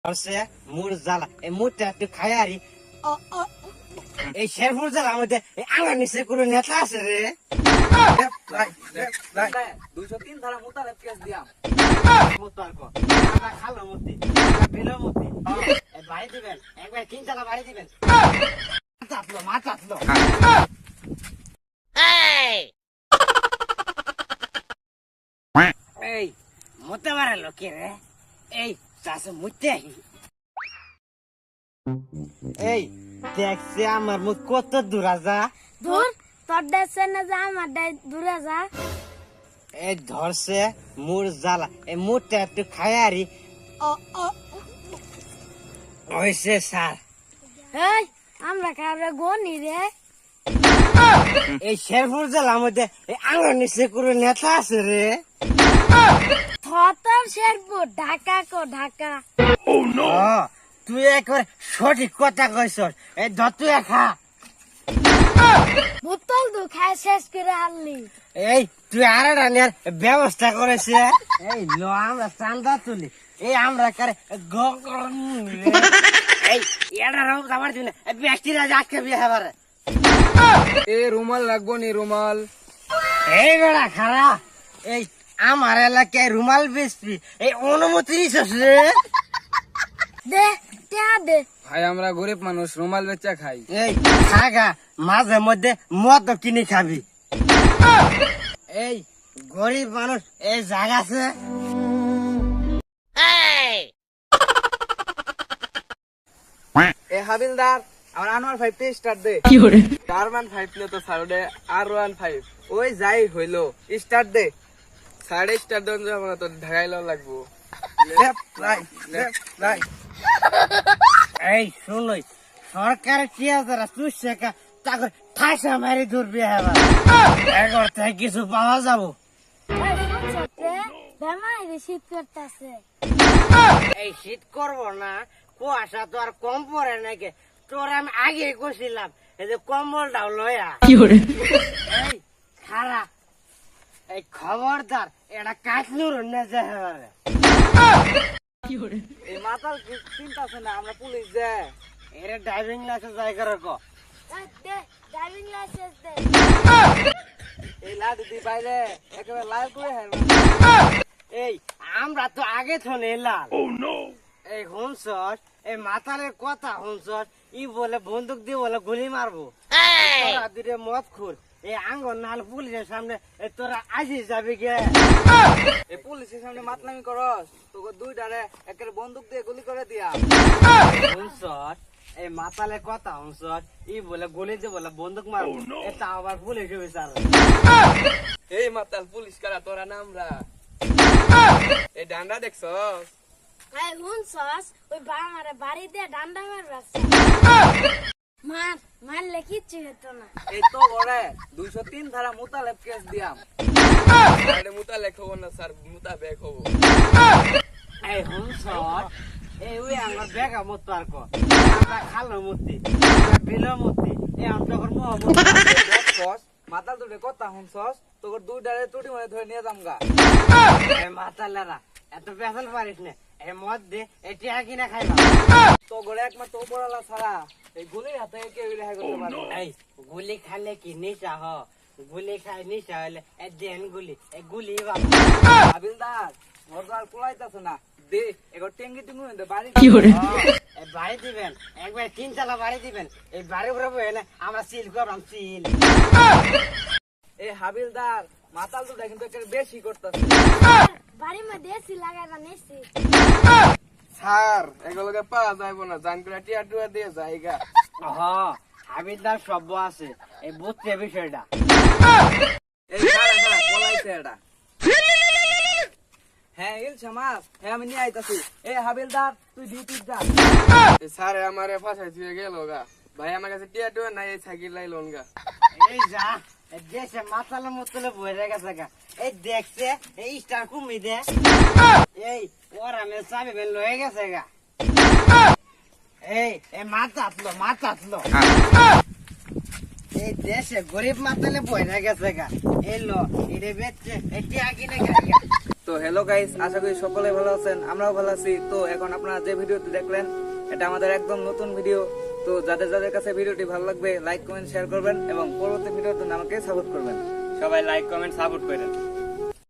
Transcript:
ধরছে মুড় জ্বালা এই মুড়টা একটু খাই আরি এই শেরপুর জেলার মধ্যে আমার নিচে কোনো নেতা আছে রে 203 ধারা মোতালেব কেস দিয়াম। খালো মূর্তি বিলো মূর্তি বাড়ি দিবেন একবার 3 তলা বাড়ি দিবেন মাথা আতলো এই মতে পারে লোকে রে এই চাষে মুতে এই দেখছে আমার মুখ কত দূর যা দূর তোর দেশে না যা আমার দূরে যা এই ধরছে মুড় জ্বালা এই মুড়টা একটু খাই আরি হয়েছে স্যার এই আমরা কারে গনি রে এই শেরপুর জেলার মধ্যে আমার নিচে কোনো নেতা আছে রে থতর শেরপুর ঢাকা কো ঢাকা তুই একবার সঠিক কথা কইছ এই ধতু খা বোতল দু খায় শেষ করে আনলি এই তুই আর রানিয়ার ব্যবস্থা করেছে এই ল আমরা চান্দা তুলি এই আমরা কারে এই এটা রব আমার দিনে ব্যক্তি রাজা আজকে বিয়ে হবারে এ রুমাল রাখবো নি রুমাল। এই বেড়া খারা এই আমার এলাকায় রুমাল বেচবি এই অনুমতি নিছিস রে দে টা দে ভাই আমরা গরিব মানুষ রুমাল বেচা খাই। এই খাগা মাঝে মধ্যে মদ কিনে খাবি এই গরিব মানুষ এই জায়গা আছে এ হাবিলদার আমার আনোয়ার 5 তে স্টার্ট দে। টারমান 5 নে তো সাড়ে R15 ওই যাই হইলো স্টার্ট দে। সাড়ে স্টার্ট দেন যে আমরা তো ঢাকাইলো লাগবো। লেফট রাইট এই শুনই সরকার কি আছে তুই শেখা তাকে ঠাসা মারি ধরবি হবার এগর থেকে কিছু পাওয়া যাবো এই শুনছতে বেমাই রে শীত করতেছে এই শীত করবো না কুয়াশা তো আর কম পড়ে নাকি তোর আমি আগে কছিলাম এই যে কম্বলটাও লয়া এই খারা এই খবরদার এটা কাটলুর না যে হেবারে এই মাতাল চিন্তা আছে না আমরা পুলিশ দে। এর ড্রাইভিং লাইসেন্স জায়গা রাখো এই দে ড্রাইভিং লাইসেন্স দে এই লাডি দি বাইরে একেবারে লাল করে হেল। এই আমরা তো আগে থনে এলাম এই হুনসর এই মাতালের কথা হুনসর ই বলে বন্দুক দিয়ে বলে গুলি মারবো তোরা দুটো মদ খুর এই আঙ্গন নাল পুলিশের সামনে তোরা আজি যাবি গে এই পুলিশের সামনে মাতলামি করস তোকে দুইটারে একেবারে বন্দুক দিয়ে গুলি করে দিয়া। হুনসর এই মাতালের কথা হুনসর ই বলে গুলি দিয়ে বলে বন্দুক মারবো এটা আবার পুলিশে বিচার এই মাতাল পুলিশ কারা তোরা নামরা এই ডান্ডা দেখছস এই হুনছস ওই বামারে বাড়ি দিয়ে ডান্ডা মারবাস মারলে কিচ্ছু হতো না এই তো ওরে 203 ধারা মোতালেব কেস দিয়াম। আরে মোতালেব হবো না স্যার মোতাবেক হবো। এই হুনসর এই ওই আমার বেগা মতো আর কো আমরা খালো মূর্তি বিলো মূর্তি এই আমার মোহাম্মদ দেখছস মাতাল দুটো কথা শুনছস তোর দুইটারে টুটি মানে ধরে নিয়ে যামগা। মাতালেরা এত পেছাল পারিস না এই মদ দে এটি কিনা খাইবা তো গড়ে একমাত্র উপরালা ছাড়া এই গুলির হাতে কেউ রেহাই করতে পারবো না। এই গুলি খালে কি নিশা হ গুলি খাই নিশা হলে দেন গুলি এই গুলি হাবিলদার মোর তো আর কুলাইতাছে না দে এগো টেঙ্গি টেঙ্গি দে বাড়ি এই বাড়ি দিবেন একবার 3 তলা বাড়ি দিবেন এই বাড়ি উপরে বসে না আমরা সিল করলাম সিল এই হাবিলদার মাতাল দুটা কিন্তু একটু বেশি করতেছে। বাড়ির মধ্যে এসি লাগাইবা নেছি স্যার এগুলোকে পাওয়া যাইব না জান করে টিয়া টুয়া দিয়ে জায়গা। হ হাবিলদার সভ্য আছে এই বুঝছে বিষয়টা এই খাড়া খাড়া পলাইছে এটা। হ্যাঁ ইলছা মাছ হ্যাঁ আমি নিয়ে আইতাছি। এই হাবিলদার তুই ডিউটি যা। স্যার আমারে ফাঁসাই দিয়ে গেল গা ভাই আমার কাছে টিয়া টুয়া নাই এই সাইকেল লাইলন গা। এই যা দেশে মাতালে মতলে বইরে গেছে গা এই দেখছে এই স্টার কুমি দে এই ওরা মে চাবি বেল হয়ে গেছে গা এই মাথা আতলো এই দেশে গরিব মাতালে বইরে গেছে গা এই লো এরে বেচছে এটি আগে না গা তো হ্যালো গাইস, আশা করি সকলে ভালো আছেন, আমরাও ভালো আছি। তো এখন আপনারা যে ভিডিওটি দেখলেন এটা আমাদের একদম নতুন ভিডিও। তো যাদের যাদের কাছে ভিডিওটি ভালো লাগবে লাইক কমেন্ট শেয়ার করবেন এবং পরবর্তী ভিডিওর জন্য আমাকে সাপোর্ট করবেন। সবাই লাইক কমেন্ট সাপোর্ট করেন।